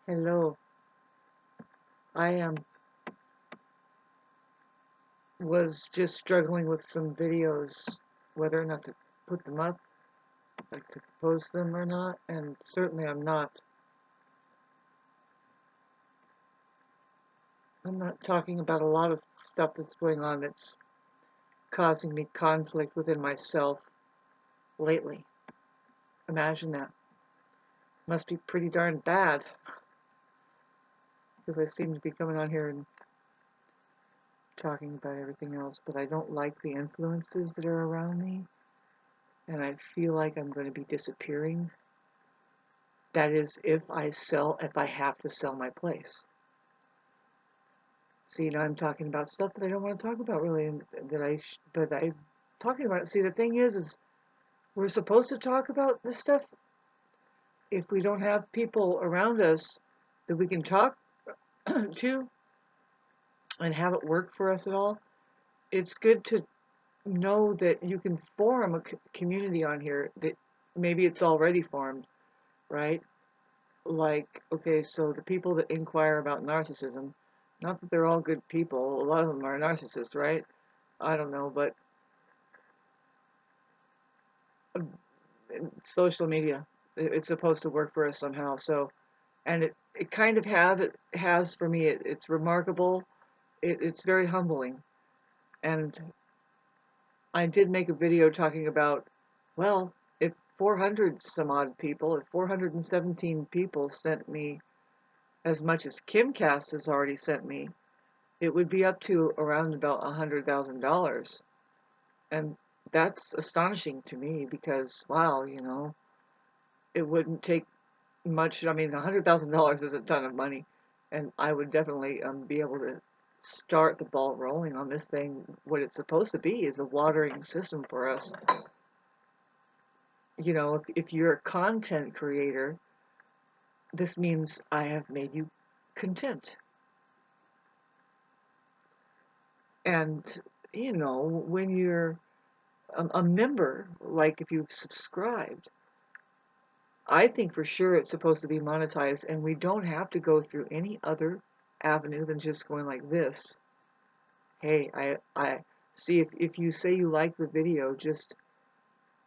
Hello. I was just struggling with some videos, whether or not to put them up, like to post them or not, and certainly I'm not talking about a lot of stuff that's going on that's causing me conflict within myself lately. Imagine that. Must be pretty darn bad, because I seem to be coming on here and talking about everything else, but I don't like the influences that are around me, and I feel like I'm going to be disappearing. That is, if I have to sell my place. See, now I'm talking about stuff that I don't want to talk about really, and but I'm talking about it. See, the thing is we're supposed to talk about this stuff if we don't have people around us that we can talk to and have it work for us at all. It's good to know that you can form a community on here that maybe it's already formed, right? Like, okay, so the people that inquire about narcissism, not that they're all good people, a lot of them are narcissists, right? I don't know, but social media, it's supposed to work for us somehow. So, and it kind of it has for me, it's remarkable. It's very humbling. And I did make a video talking about, well, if 400 some odd people, if 417 people sent me as much as Kimcast has already sent me, it would be up to around about $100,000. And that's astonishing to me because, wow, it wouldn't take much. I mean, $100,000 is a ton of money. And I would definitely be able to start the ball rolling on this thing. What it's supposed to be is a watering system for us. If you're a content creator, this means I have made you content. And, when you're a member, like if you've subscribed, I think for sure it's supposed to be monetized, and we don't have to go through any other avenue than just going like this. Hey, I see if you say you like the video, just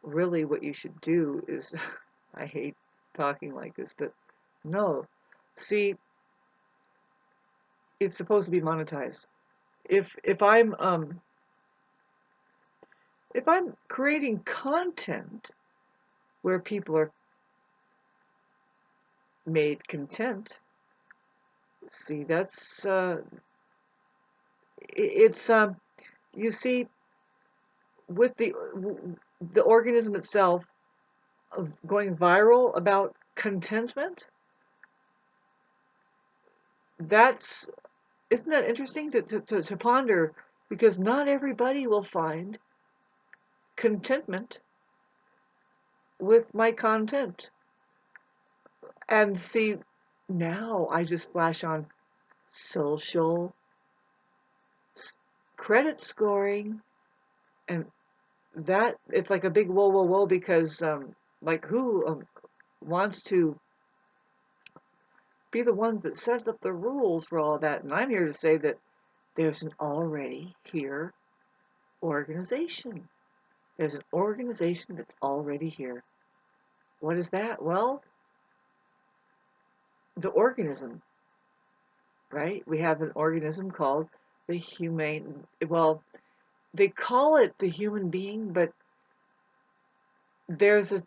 really what you should do is, I hate talking like this, but no. See, it's supposed to be monetized. If I'm creating content where people are made content, see, it's you see, with the organism itself going viral about contentment, that's isn't that interesting to ponder, because not everybody will find contentment with my content. And see, now I just flash on social credit scoring, and that it's like a big whoa whoa whoa, because like who wants to be the ones that set up the rules for all that? And I'm here to say that there's an already here organization. There's an organization that's already here. What is that? Well, the organism, right? We have an organism called the humane, well, they call it the human being, but there's a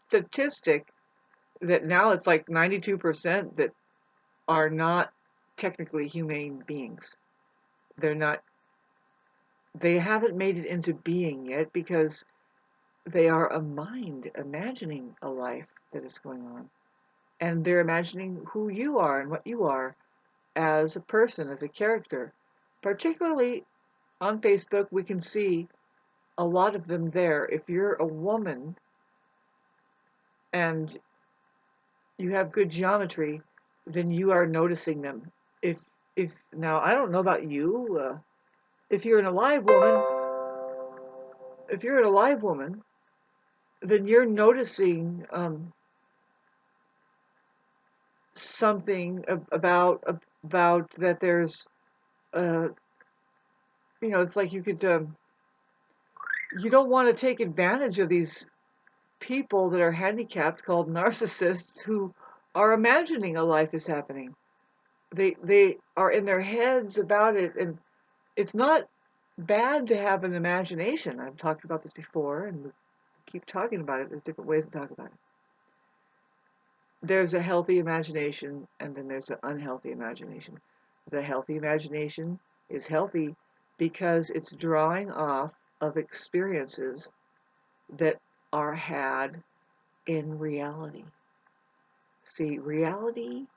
statistic that now it's like 92% that are not technically humane beings. They're not, they haven't made it into being yet because they are a mind imagining a life that is going on. And they're imagining who you are and what you are as a person, as a character. Particularly on Facebook, we can see a lot of them there. If you're a woman and you have good geometry, then you are noticing them. If if now I don't know about you, if you're an alive woman, if you're an alive woman, then you're noticing something about that there's uh it's like you don't want to take advantage of these people that are handicapped called narcissists who are imagining a life is happening. They are in their heads about it, and it's not bad to have an imagination. I've talked about this before, and we keep talking about it. There's different ways to talk about it. There's a healthy imagination, and then there's an unhealthy imagination. The healthy imagination is healthy because it's drawing off of experiences that are had in reality. See, reality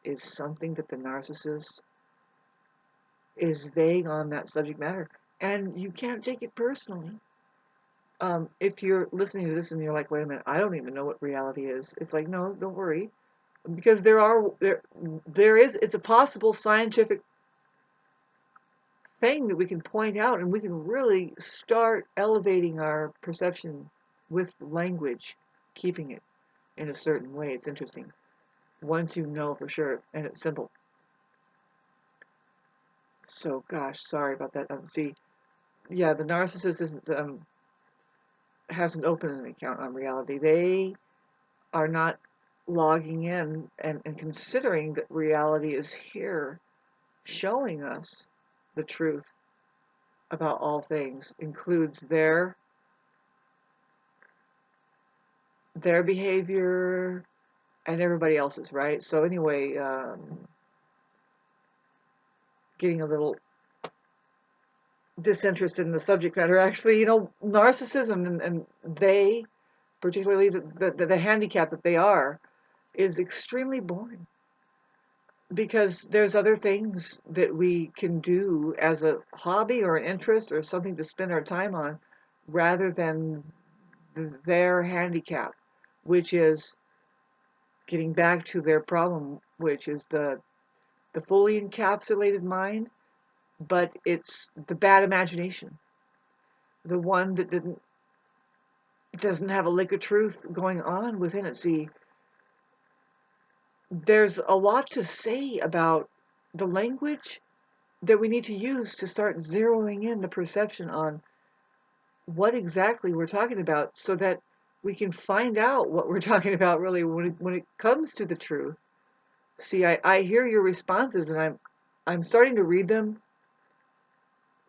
is something that the narcissist is vague on that subject matter, and you can't take it personally. If you're listening to this and you're like, wait a minute, I don't even know what reality is. It's like, no, don't worry, because there is it's a possible scientific thing that we can point out, and we can really start elevating our perception with language, keeping it in a certain way. It's interesting once you know for sure, and it's simple. So, gosh, sorry about that. See, yeah, the narcissist isn't hasn't opened an account on reality. They are not logging in and considering that reality is here, showing us the truth about all things, includes their behavior and everybody else's, right? So anyway, getting a little disinterested in the subject matter. Actually, narcissism and they, particularly the handicap that they are, is extremely boring because there's other things that we can do as a hobby or an interest or something to spend our time on rather than their handicap, which is getting back to their problem, which is the fully encapsulated mind, but it's the bad imagination, the one that doesn't have a lick of truth going on within it. See, there's a lot to say about the language that we need to use to start zeroing in the perception on what exactly we're talking about so that we can find out what we're talking about really when it comes to the truth. See, I hear your responses, and I'm starting to read them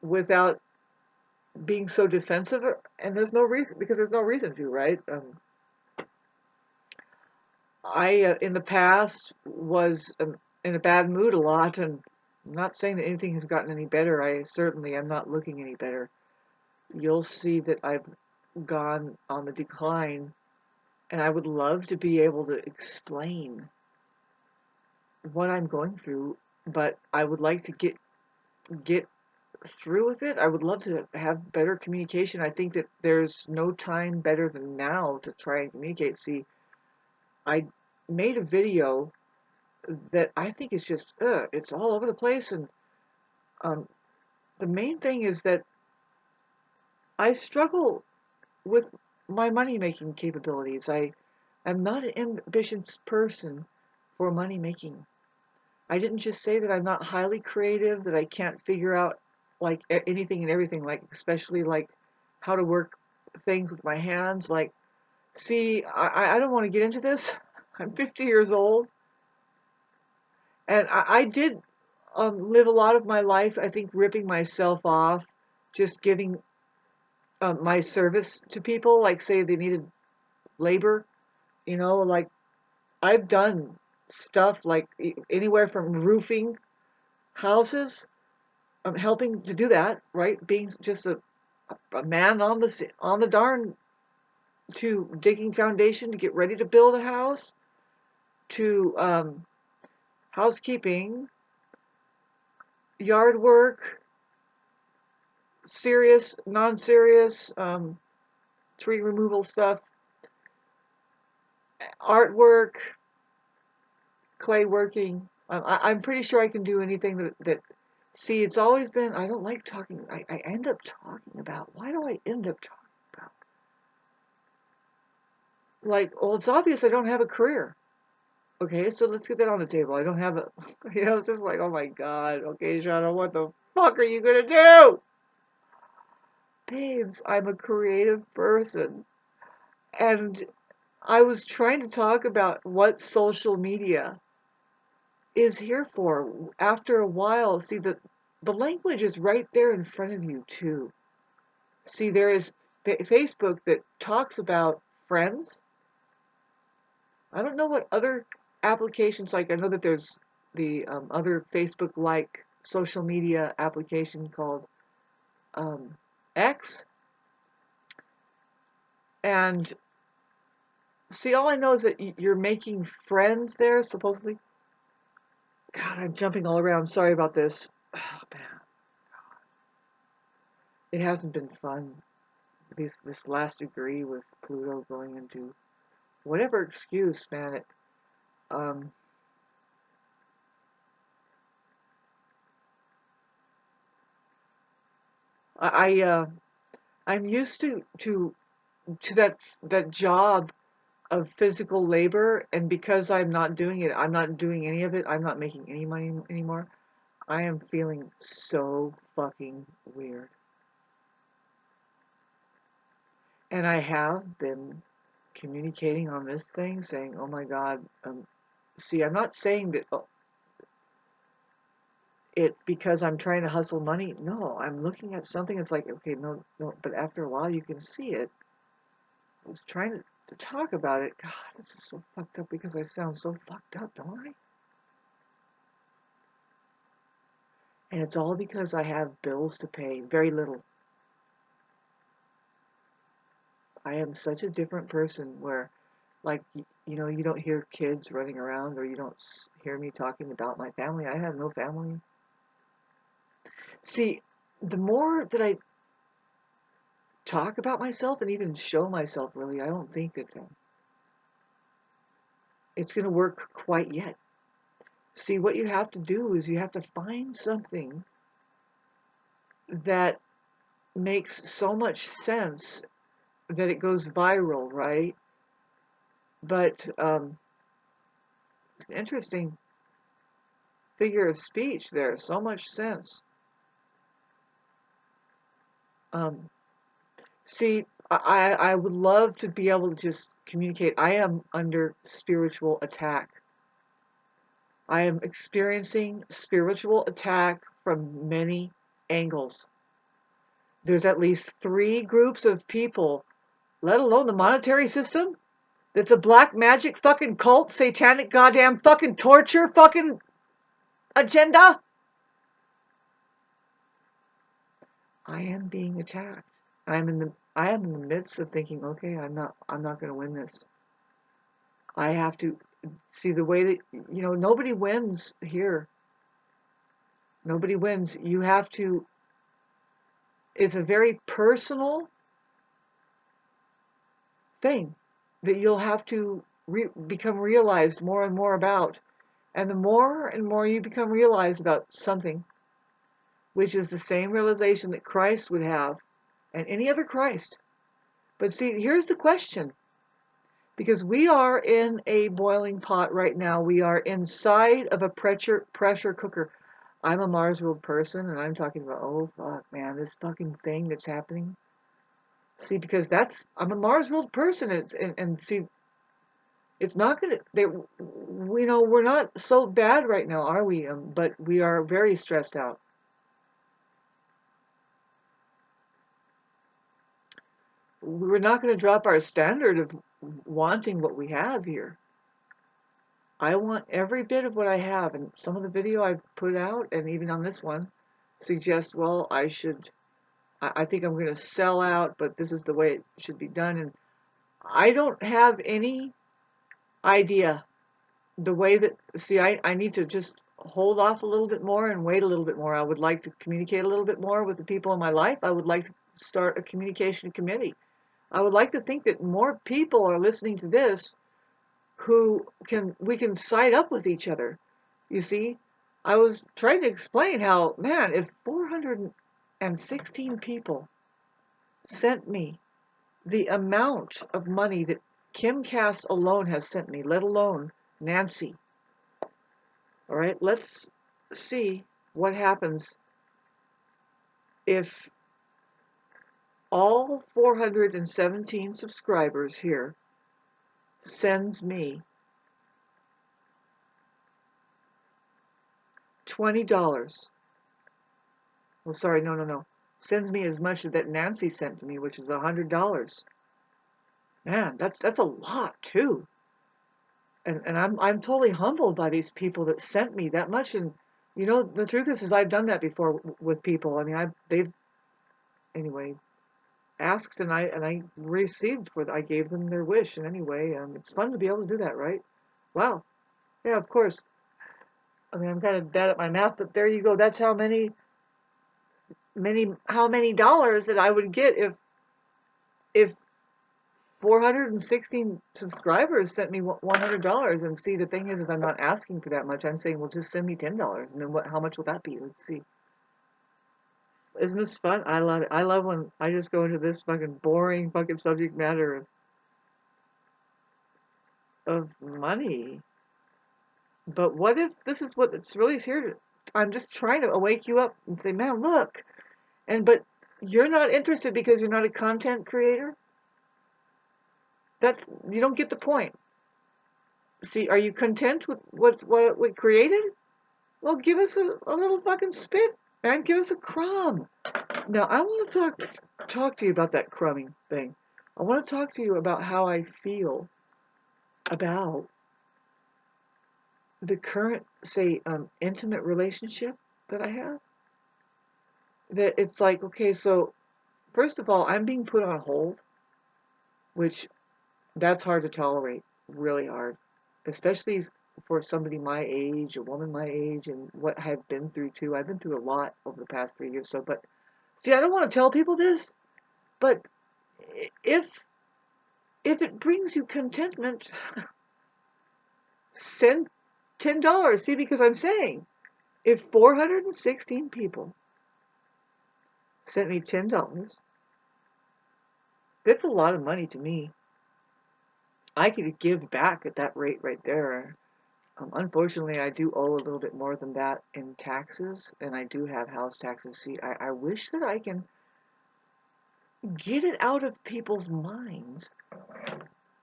without being so defensive, and there's no reason, because there's no reason to, right? I in the past was in a bad mood a lot, and I'm not saying that anything has gotten any better. I certainly am not looking any better. You'll see that I've gone on the decline, and I would love to be able to explain what I'm going through, but I would like to get through with it. I would love to have better communication. I think that there's no time better than now to try and communicate. See, I made a video that I think is just it's all over the place, and um, the main thing is that I struggle with my money making capabilities. I am not an ambitious person for money making. I didn't just say that I'm not highly creative, that I can't figure out like anything and everything, like especially like how to work things with my hands. Like, see, I don't want to get into this. I'm 50 years old, and I did live a lot of my life, I think, ripping myself off, just giving my service to people, like say they needed labor, like I've done stuff like anywhere from roofing houses. I'm helping to do that, right? Being just a man on the darn, to digging foundation to get ready to build a house, to housekeeping, yard work, serious, non-serious, tree removal stuff, artwork, clay working. I'm pretty sure I can do anything that. See, it's always been, I don't like talking. I end up talking about, why do I end up talking about? Like, well, it's obvious I don't have a career. Okay, so let's get that on the table. I don't have it. It's just like, oh my God. Okay, Shauna, what the fuck are you gonna do? Babes, I'm a creative person. And I was trying to talk about what social media is here for. After a while, see, the language is right there in front of you, too. See, there is Facebook that talks about friends. I don't know what other applications like. I know that there's the other Facebook-like social media application called um, X. And see, all I know is that you're making friends there, supposedly. God, I'm jumping all around. Sorry about this. Oh, man. It hasn't been fun. This last degree with Pluto going into whatever excuse, man. Um, I I'm used to that job of physical labor, and because I'm not doing it, I'm not doing any of it. I'm not making any money anymore. I am feeling so fucking weird, and I have been communicating on this thing, saying, "Oh my God." See, I'm not saying that it because I'm trying to hustle money. No, I'm looking at something. It's like, okay, no, no, but after a while, you can see it. I was trying to talk about it. God, this is so fucked up because I sound so fucked up, don't I? And it's all because I have bills to pay. Very little. I am such a different person where, like, you don't hear kids running around or you don't hear me talking about my family. I have no family. See, the more that I talk about myself and even show myself, really, I don't think that it's going to work quite yet. See, what you have to do is you have to find something that makes so much sense that it goes viral, right? But it's an interesting figure of speech there. So much sense. Um, see, I would love to be able to just communicate. I am under spiritual attack. I am experiencing spiritual attack from many angles. There's at least three groups of people, let alone the monetary system, that's a black magic fucking cult, satanic goddamn fucking torture fucking agenda. I am being attacked. I am in the midst of thinking, okay, I'm not going to win this. I have to see the way that nobody wins here. Nobody wins. You have to it's a very personal thing that you'll have to become realized more and more about. And the more and more you become realized about something, which is the same realization that Christ would have and any other Christ. But see, here's the question. Because we are in a boiling pot right now. We are inside of a pressure cooker. I'm a Mars World person, and I'm talking about, oh, fuck, man, this fucking thing that's happening. See, because I'm a Mars World person, and see, it's not gonna, we're not so bad right now, are we? But we are very stressed out. We're not going to drop our standard of wanting what we have here. I want every bit of what I have, and some of the video I've put out, and even on this one, suggest, well, I think I'm going to sell out, but this is the way it should be done. And I don't have any idea the way that, see, I need to just hold off a little bit more and wait a little bit more. I would like to communicate a little bit more with the people in my life. I would like to start a communication committee. I would like to think that more people are listening to this we can side up with each other. You see, I was trying to explain how, man, if 416 people sent me the amount of money that Kimcast alone has sent me, let alone Nancy. All right, let's see what happens if all 417 subscribers here sends me $20. Well, sorry, no. Sends me as much as that Nancy sent to me, which is $100. Man, that's a lot too. And I'm totally humbled by these people that sent me that much. And you know, the truth is I've done that before with people. I mean, they've anyway asked and I received I gave them their wish. And anyway, it's fun to be able to do that, right? Wow. Yeah, of course. I mean, I'm kind of bad at my math, but there you go. That's how many dollars that I would get if 416 subscribers sent me $100. And see, the thing is I'm not asking for that much. I'm saying, well, just send me $10. And then how much will that be? Let's see. Isn't this fun? I love it. I love when I just go into this fucking boring fucking subject matter of money. But what if this is what it's really here to, I'm just trying to wake you up and say, man, look. But you're not interested because you're not a content creator? You don't get the point. See, are you content with what we created? Well, give us a little fucking spit, man. Give us a crumb. Now, I want to talk to you about that crumbing thing. I want to talk to you about how I feel about the current, say, intimate relationship that I have. That it's like, okay, so first of all, I'm being put on hold, which that's hard to tolerate, really hard, especially for somebody my age, a woman my age, and what I've been through too. I've been through a lot over the past 3 years. So, but see, I don't want to tell people this, but if it brings you contentment, send $10. See, because I'm saying, if 416 people sent me $10, that's a lot of money to me. I could give back at that rate right there. Unfortunately, I do owe a little bit more than that in taxes, and I do have house taxes. See, I wish that I can get it out of people's minds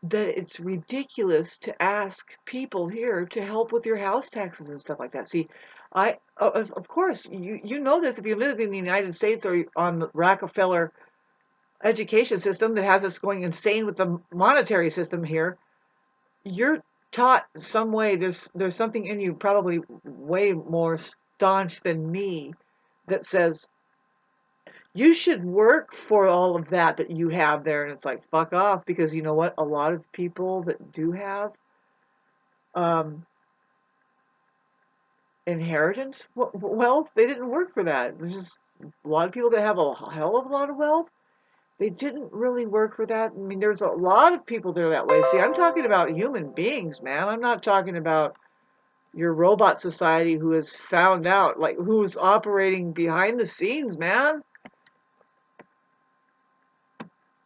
that it's ridiculous to ask people here to help with your house taxes and stuff like that. See, of course, you know this if you live in the United States or on the Rockefeller education system that has us going insane with the monetary system here. You're taught some way. There's something in you, probably way more staunch than me, that says you should work for all of that you have there. And it's like, fuck off, because you know what? A lot of people that do have inheritance wealth, they didn't work for that. There's just a lot of people that have a hell of a lot of wealth. They didn't really work for that. I mean, there's a lot of people that are that way. See, I'm talking about human beings, man. I'm not talking about your robot society who has found out, like, who's operating behind the scenes, man.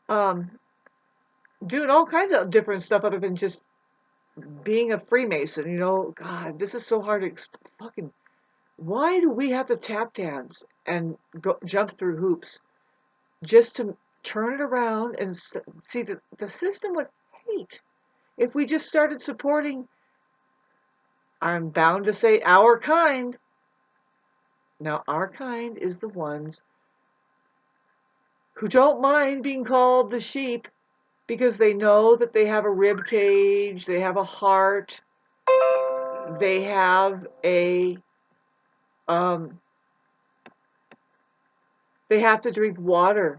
Doing all kinds of different stuff other than just being a Freemason, you know. God, this is so hard to fucking. Why do we have to tap dance and jump through hoops just to turn it around and see the system would hate if we just started supporting, I'm bound to say, our kind. Now, our kind is the ones who don't mind being called the sheep because they know that they have a rib cage, they have a heart, they have they have to drink water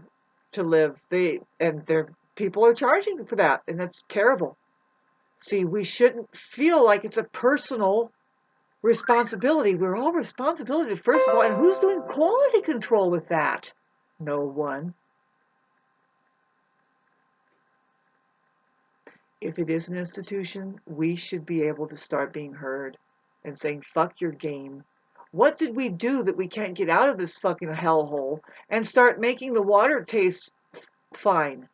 to live. Their people are charging for that, and that's terrible. See, we shouldn't feel like it's a personal responsibility. We're all responsibility, first of all. And who's doing quality control with that? No one. If it is an institution, we should be able to start being heard and saying, fuck your game. What did we do that we can't get out of this fucking hellhole and start making the water taste fine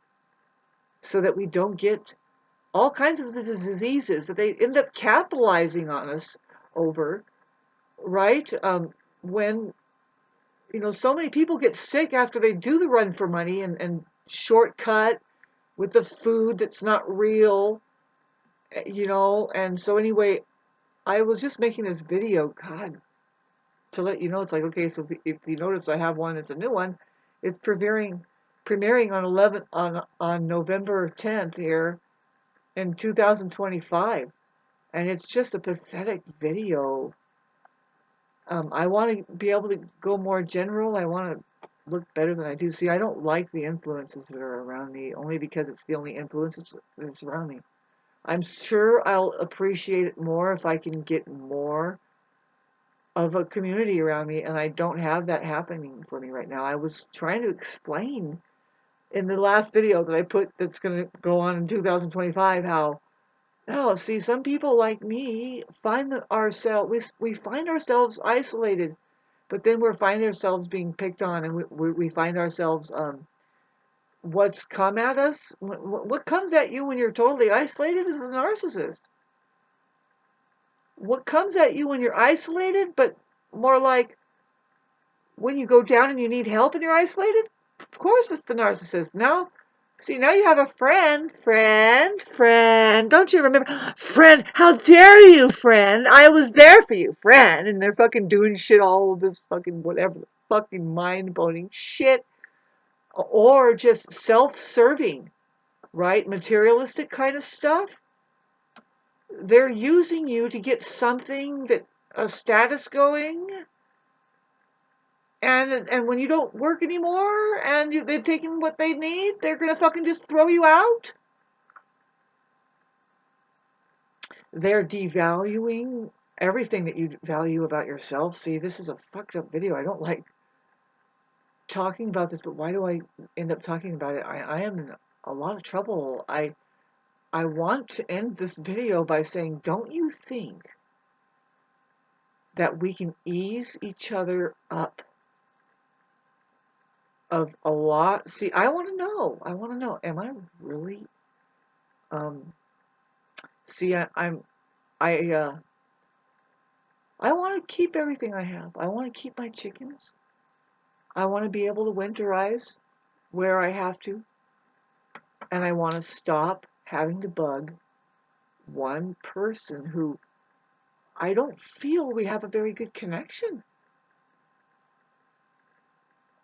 so that we don't get all kinds of the diseases that they end up capitalizing on us over, right? When so many people get sick after they do the run for money and shortcut with the food that's not real, and so anyway, I was just making this video, God, to let you know. It's like, okay, so if you notice, I have one. It's a new one. It's premiering on 11 on November 10th here in 2025, and it's just a pathetic video. I want to be able to go more general. I want to look better than I do. See, I don't like the influences that are around me, only because it's the only influence that's around me. I'm sure I'll appreciate it more if I can get more of a community around me, and I don't have that happening for me right now. I was trying to explain in the last video that I put that's going to go on in 2025 how, oh, see, some people like me find we find ourselves isolated, but then we find ourselves being picked on, and we find ourselves what's come at us. What comes at you when you're totally isolated is the narcissist. What comes at you when you're isolated, but more like when you go down and you need help and you're isolated, of course it's the narcissist. Now, see, now you have a friend. Don't you remember? Friend, how dare you, friend? I was there for you, friend. And they're fucking doing shit, all of this fucking whatever, fucking mind-blowing shit. Or just self-serving, right? Materialistic kind of stuff. They're using you to get something, that a status going. And when you don't work anymore and they've taken what they need, they're going to fucking just throw you out. They're devaluing everything that you value about yourself. See, this is a fucked up video. I don't like talking about this, but why do I end up talking about it? I am in a lot of trouble. I want to end this video by saying, don't you think that we can ease each other up of a lot? See, I want to know, am I really, see, I want to keep everything I have. I want to keep my chickens. I want to be able to winterize where I have to. And I want to stop having to bug one person who I don't feel we have a very good connection.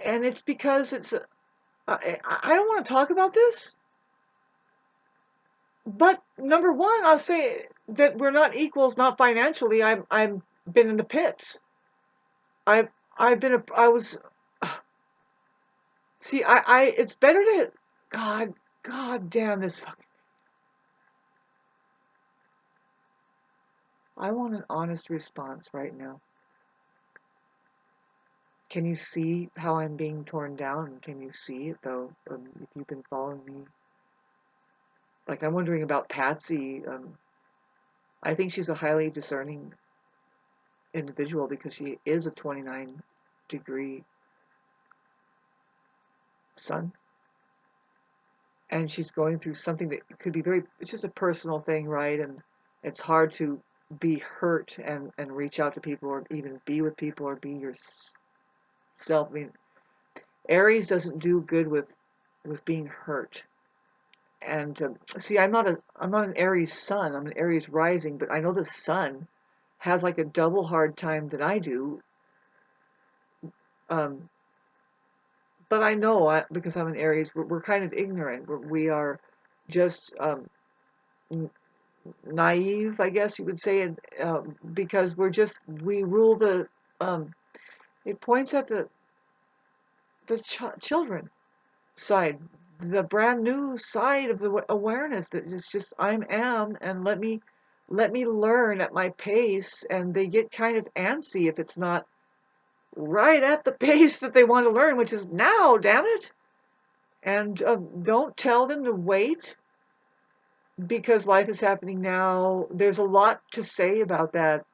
And it's because I don't want to talk about this. But number one, I'll say that we're not equals, not financially. I'm been in the pits. I was, see, it's better to, God damn this fucking, I want an honest response right now. Can you see how I'm being torn down? Can you see it, though, if you've been following me? Like, I'm wondering about Patsy. I think she's a highly discerning individual because she is a 29-degree sun. And she's going through something that could be it's just a personal thing, right? And it's hard to be hurt and reach out to people or even be with people or be yourself. I mean, Aries doesn't do good with being hurt. And see, I'm not an Aries sun. I'm an Aries rising, but I know the sun has like a double hard time than I do. Um, but I know because I'm an Aries, we're kind of ignorant. We are just naive, I guess you would say, and because we rule the. It points at the children side, the brand new side of the awareness that is just am, and let me learn at my pace, and they get kind of antsy if it's not right at the pace that they want to learn, which is now, damn it. And don't tell them to wait because life is happening now. There's a lot to say about that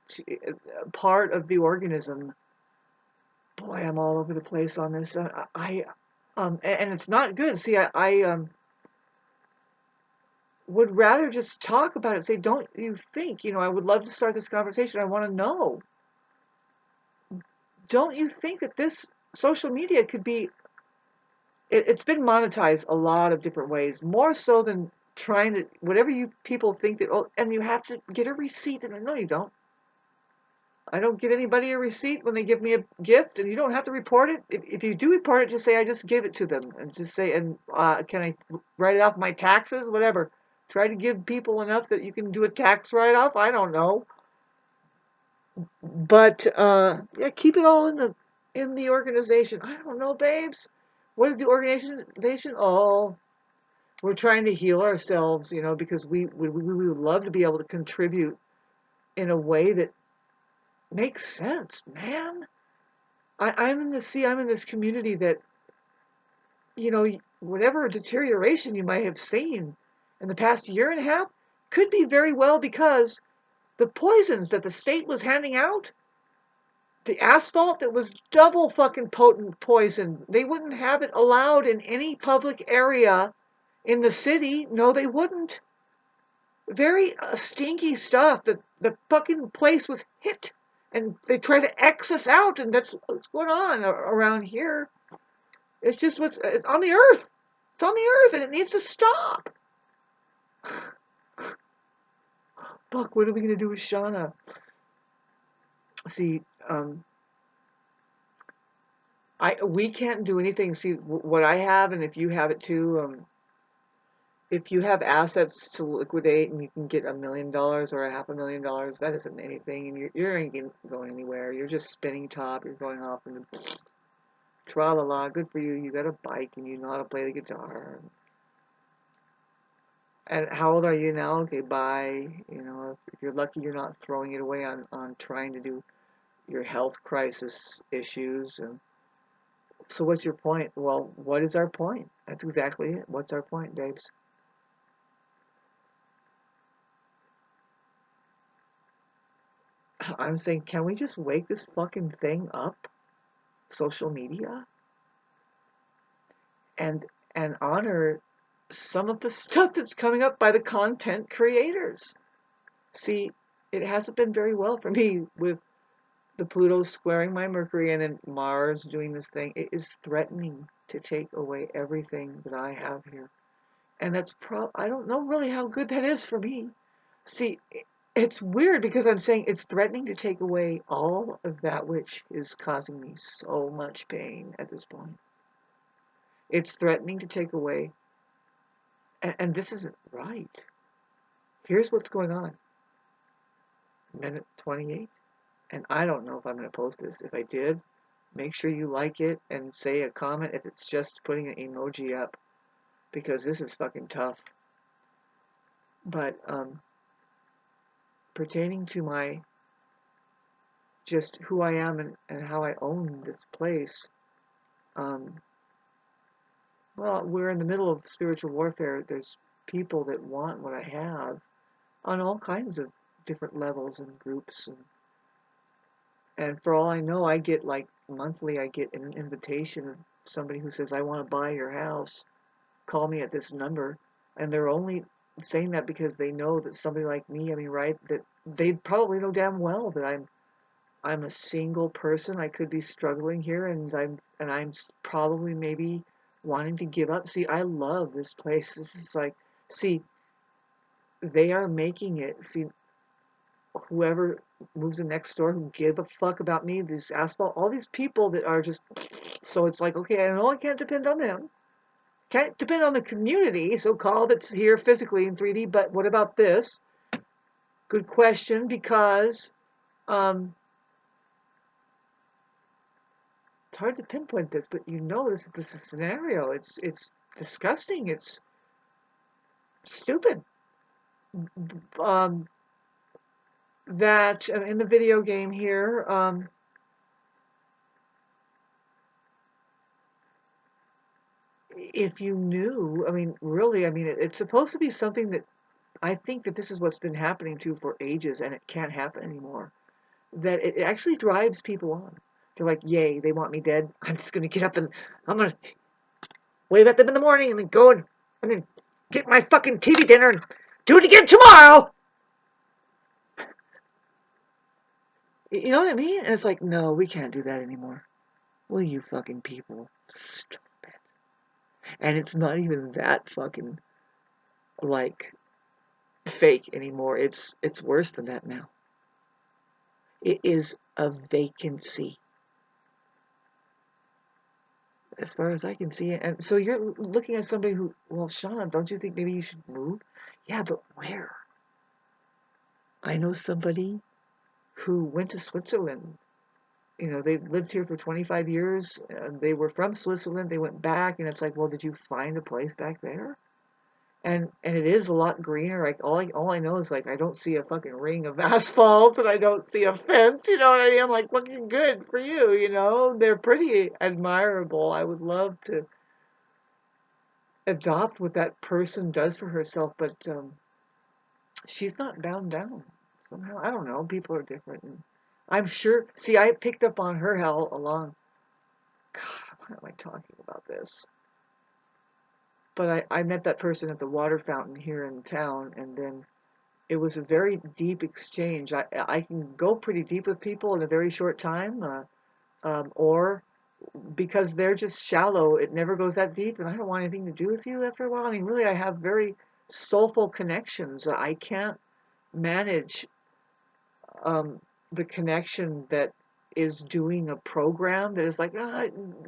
part of the organism. Boy, I'm all over the place on this. And it's not good. See, would rather just talk about it. Say, don't you think, I would love to start this conversation. I want to know. Don't you think that this social media could be, it's been monetized a lot of different ways, more so than trying to, whatever you people think that, oh, and you have to get a receipt. And no, you don't. I don't give anybody a receipt when they give me a gift, and you don't have to report it. If you do report it, just say I just gave it to them, and just say, and can I write it off my taxes, whatever. Try to give people enough that you can do a tax write-off. I don't know, but yeah, keep it all in the organization. I don't know, babes. What is the organization? Oh, we're trying to heal ourselves, because we would love to be able to contribute in a way that makes sense, man. I'm in this community that, whatever deterioration you might have seen in the past year and a half could be very well because the poisons that the state was handing out, the asphalt that was double fucking potent poison, they wouldn't have it allowed in any public area in the city. No, they wouldn't. Very stinky stuff. The fucking place was hit, and they try to X us out, and that's what's going on around here. It's just it's on the earth. It's on the earth, and it needs to stop. Fuck, what are we gonna do with Shauna? See, we can't do anything. See, what I have, and if you have it too, if you have assets to liquidate and you can get $1 million or $500,000, that isn't anything, and you're ain't going anywhere. You're just spinning top. You're going off and tra la la. Good for you. You got a bike and you know how to play the guitar. And how old are you now? Okay, bye. If you're lucky, you're not throwing it away on trying to do your health crisis issues. And so, what's your point? Well, what is our point? That's exactly it. What's our point, babes? I'm saying, can we just wake this fucking thing up? Social media, and honor some of the stuff that's coming up by the content creators. See, it hasn't been very well for me with the Pluto squaring my Mercury and then Mars doing this thing. It is threatening to take away everything that I have here. And that's I don't know really how good that is for me. See, it's weird because I'm saying it's threatening to take away all of that which is causing me so much pain at this point. It's threatening to take away, and this isn't right. Here's what's going on. Minute 28. And I don't know if I'm going to post this. If I did, make sure you like it and say a comment if it's just putting an emoji up, because this is fucking tough. But pertaining to my just who I am and how I own this place, well, we're in the middle of spiritual warfare. There's people that want what I have on all kinds of different levels and groups, and for all I know, I get like monthly, I get an invitation of somebody who says, I want to buy your house. Call me at this number. And they're only saying that because they know that somebody like me, I mean, right, that they probably know damn well that I'm a single person. I could be struggling here, and I'm probably maybe wanting to give up. See, I love this place. This is like, see, they are making it. See, whoever moves in next door who give a fuck about me, this asphalt, all these people that are just, so it's like, okay, I know I can't depend on them. Can't depend on the community, so-called, that's here physically in 3D, but what about this? Good question, because it's hard to pinpoint this, but this is a scenario. It's disgusting. It's stupid. That in the video game here, if you knew, I mean, really, I mean, it's supposed to be something that I think that this is what's been happening to for ages, and it can't happen anymore. That it actually drives people on. They're like, yay, they want me dead. I'm just going to get up and I'm going to wave at them in the morning and then go and then get my fucking TV dinner and do it again tomorrow. You know what I mean? And it's like, no, we can't do that anymore. Will you fucking people stop it? And it's not even that fucking like fake anymore. It's worse than that now. It is a vacancy, as far as I can see. And so you're looking at somebody who, well, Sean, don't you think maybe you should move? Yeah, but where? I know somebody who went to Switzerland. You know, they lived here for 25 years. They were from Switzerland. They went back, and it's like, well, did you find a place back there? And it is a lot greener. Like all I know is like I don't see a fucking ring of asphalt and I don't see a fence. You know what I mean? I'm like fucking good for you. You know, they're pretty admirable. I would love to adopt what that person does for herself, but she's not bound down somehow. I don't know. People are different. And I'm sure. See, I picked up on her how along. God, why am I talking about this? But I met that person at the water fountain here in town, and then it was a very deep exchange. I can go pretty deep with people in a very short time, or because they're just shallow, it never goes that deep, and I don't want anything to do with you after a while. I mean, really, I have very soulful connections. I can't manage um, the connection that is doing a program that is like,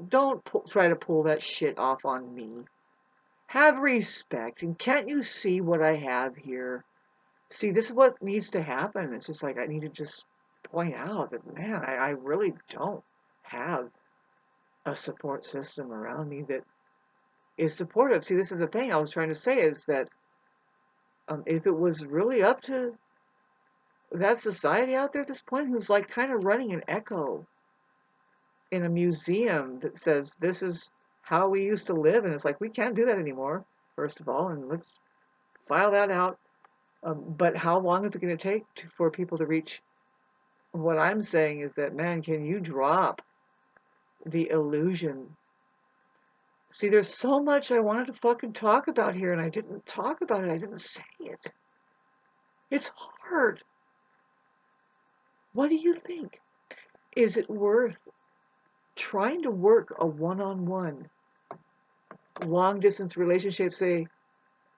don't try to pull that shit off on me. Have respect, and can't you see what I have here? See, this is what needs to happen. It's just like I need to just point out that, man, I really don't have a support system around me that is supportive. See, this is the thing I was trying to say is that if it was really up to that society out there at this point who's like kind of running an echo in a museum that says this is how we used to live, and it's like we can't do that anymore, first of all, and let's file that out. But how long is it going to take for people to reach? What I'm saying is that, man, can you drop the illusion? See, there's so much I wanted to fucking talk about here, and I didn't talk about it. I didn't say it. It's hard. What do you think? Is it worth trying to work a one-on-one long distance relationship, say,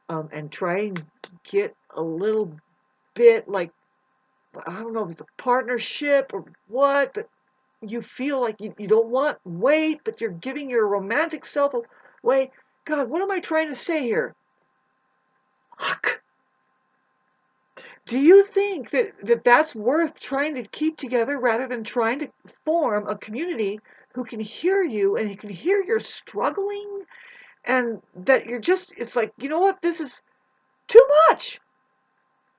and try and get a little bit like, I don't know if it's a partnership or what, but you feel like you don't want weight, but you're giving your romantic self away. God, what am I trying to say here? Fuck. Do you think that that's worth trying to keep together rather than trying to form a community who can hear you and who can hear you're struggling and that you're just, it's like, you know what, this is too much.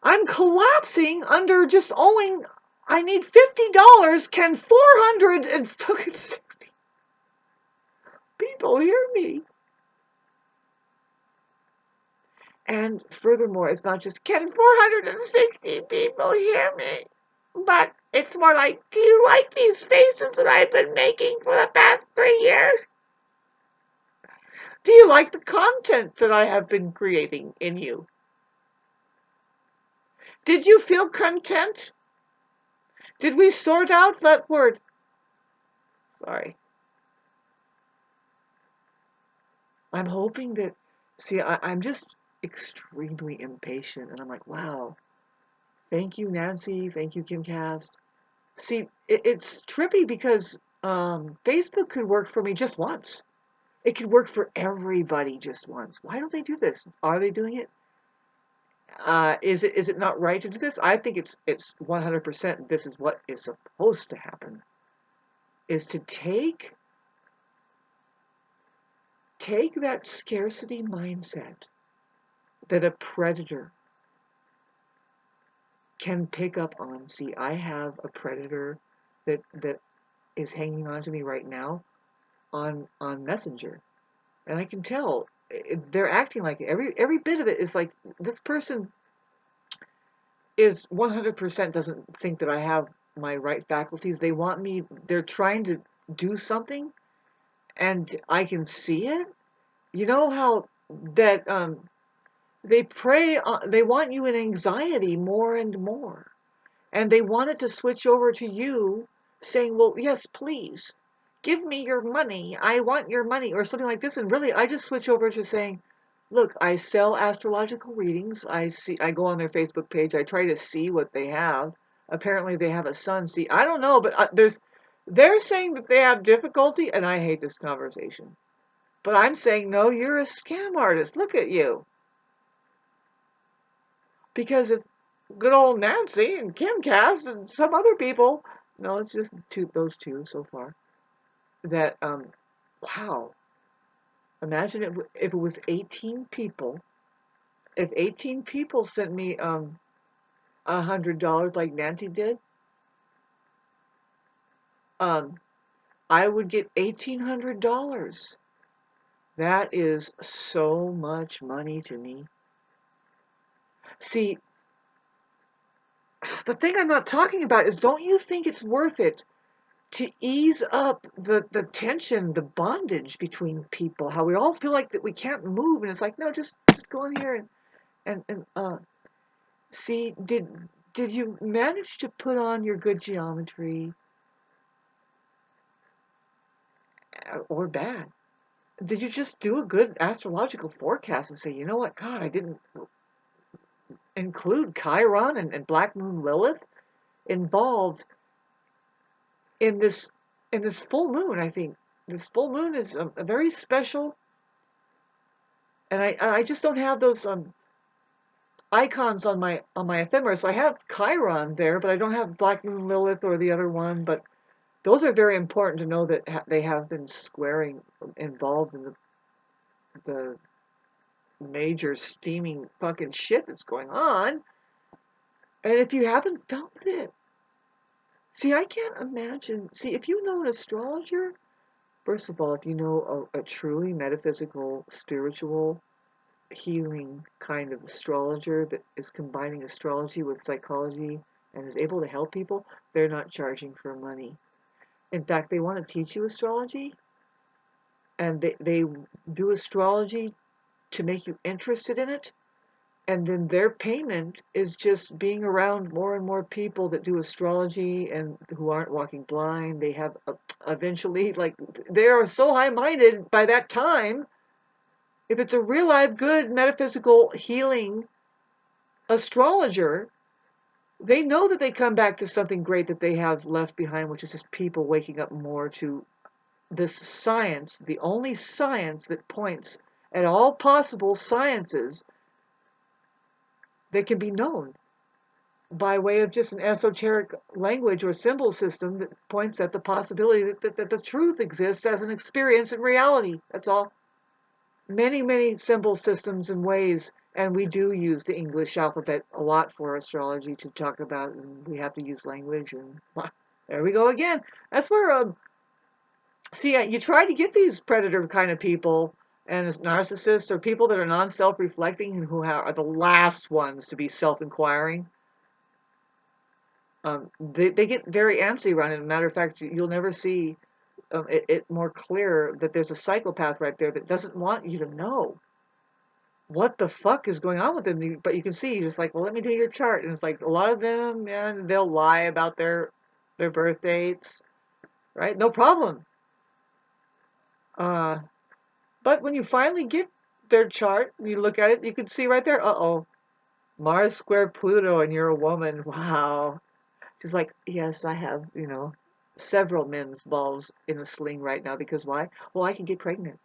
I'm collapsing under just owing, I need $50. Can 460 people hear me? And furthermore, it's not just, can 460 people hear me? But it's more like, do you like these faces that I've been making for the past 3 years? Do you like the content that I have been creating in you? Did you feel content? Did we sort out that word? Sorry. I'm hoping that, see, I'm just extremely impatient, and I'm like, wow, thank you, Nancy, thank you, Kimcast. See, it's trippy because Facebook could work for me just once. It could work for everybody just once. Why don't they do this? Are they doing it? Is it not right to do this? I think it's 100%. This is what is supposed to happen. Is to take that scarcity mindset that a predator can pick up on. See, I have a predator that is hanging on to me right now on Messenger, and I can tell they're acting like it. Every bit of it is like this person is 100% doesn't think that I have my right faculties. They want me. They're trying to do something, and I can see it. You know how that They prey on, they want you in anxiety more and more. And they want it to switch over to you saying, well, yes, please, give me your money. I want your money, or something like this. And really, I just switch over to saying, look, I sell astrological readings. I go on their Facebook page. I try to see what they have. Apparently, they have a sun. See, I don't know, but they're saying that they have difficulty, and I hate this conversation. But I'm saying, no, you're a scam artist. Look at you. Because if good old Nancy and Kimcast and some other people, no, it's just those two so far, that, wow, imagine if it was 18 people, if 18 people sent me $100 like Nancy did, um, I would get $1,800. That is so much money to me. See, the thing I'm not talking about is, don't you think it's worth it to ease up the tension, the bondage between people, how we all feel like that we can't move, and it's like, no, just go in here and see, did you manage to put on your good geometry, or bad? Did you just do a good astrological forecast and say, you know what, God, I didn't include Chiron and Black Moon Lilith involved in this full moon? I think this full moon is a very special, and I just don't have those icons on my ephemeris. I have Chiron there, but I don't have Black Moon Lilith or the other one. But those are very important to know that they have been squaring, involved in the major steaming fucking shit that's going on. And if you haven't felt it, see, I can't imagine. See, if you know an astrologer, first of all, if you know a truly metaphysical, spiritual, healing kind of astrologer that is combining astrology with psychology and is able to help people, they're not charging for money. In fact, they want to teach you astrology, and they do astrology to make you interested in it. And then their payment is just being around more and more people that do astrology and who aren't walking blind. They have eventually, like, they are so high minded by that time. If it's a real live, good metaphysical healing astrologer, they know that they come back to something great that they have left behind, which is just people waking up more to this science, the only science that points at all possible sciences that can be known by way of just an esoteric language or symbol system that points at the possibility that the truth exists as an experience in reality. That's all. Many, many symbol systems and ways, and we do use the English alphabet a lot for astrology to talk about, and we have to use language, and there we go again. That's where, see, you try to get these predator kind of people and narcissists, or people that are non-self-reflecting and who are the last ones to be self-inquiring. They get very antsy around it. As a matter of fact, you'll never see it more clear that there's a psychopath right there that doesn't want you to know what the fuck is going on with them. But you can see, just like, well, let me do your chart. And it's like, a lot of them, man, they'll lie about their birth dates, right? No problem. Uh, but when you finally get their chart, you look at it, you can see right there, uh-oh, Mars square Pluto, and you're a woman. Wow. She's like, yes, I have, several men's balls in a sling right now, because why? Well, I can get pregnant.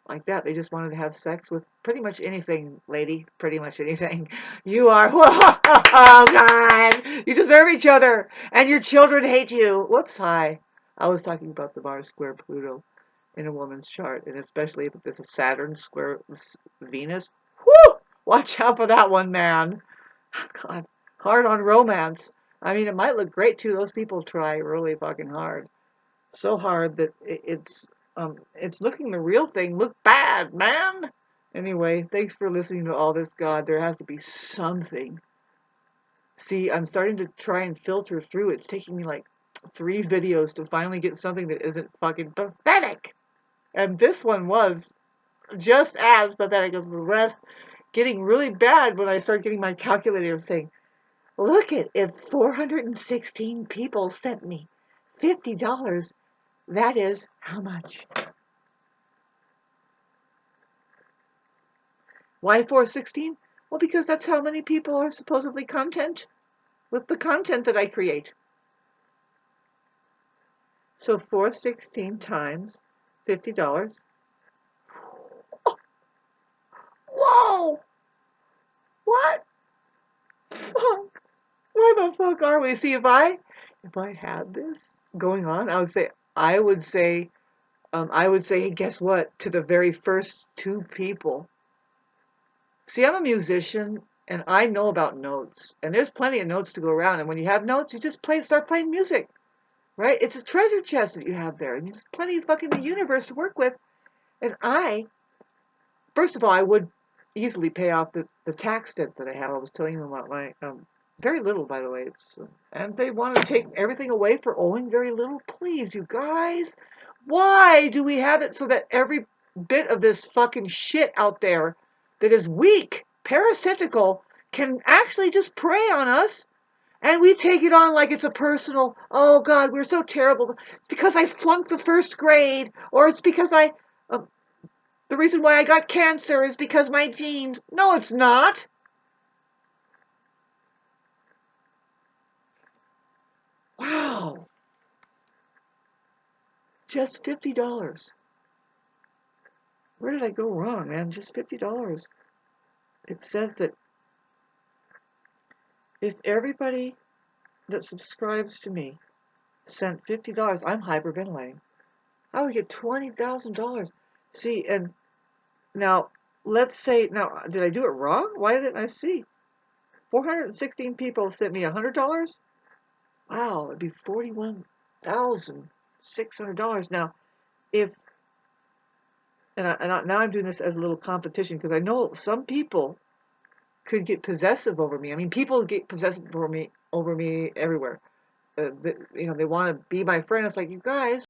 Like that. They just wanted to have sex with pretty much anything, lady. Pretty much anything. You are, oh, God. You deserve each other. And your children hate you. Whoops, hi. I was talking about the Mars square Pluto in a woman's chart, and especially if there's a Saturn square Venus. Whoo! Watch out for that one, man. God, hard on romance. I mean, it might look great too. Those people try really fucking hard, so hard that it's looking the real thing look bad, man. Anyway, thanks for listening to all this, God. There has to be something. See, I'm starting to try and filter through. It's taking me like 3 videos to finally get something that isn't fucking pathetic. And this one was just as pathetic as the rest. getting really bad when I started getting my calculator saying, look at if 416 people sent me $50, that is how much? Why 416? Well, because that's how many people are supposedly content with the content that I create. So 416 times $50. Oh, whoa! What? Fuck. Where the fuck are we? See, if I had this going on, I would say, hey, guess what? To the very first two people. See, I'm a musician and I know about notes, and there's plenty of notes to go around. And when you have notes, you just start playing music, right? It's a treasure chest that you have there, and there's plenty of fucking the universe to work with. And first of all, I would easily pay off the tax debt that I have. I was telling them about my very little, by the way. And they want to take everything away for owing very little. Please, you guys, why do we have it so that every bit of this fucking shit out there that is weak, parasitical, can actually just prey on us? And we take it on like it's a personal, oh God, we're so terrible. It's because I flunked the first grade, or it's because the reason why I got cancer is because my genes. No, it's not. Wow. Just $50. Where did I go wrong, man? Just $50. It says that if everybody that subscribes to me sent $50, I'm hyperventilating. I would get $20,000. See, and now, let's say, did I do it wrong? Why didn't I see? 416 people sent me $100? Wow, it'd be $41,600. Now, if now I'm doing this as a little competition because I know some people could get possessive over me. I mean, people get possessive over me everywhere. They want to be my friend. It's like, you guys,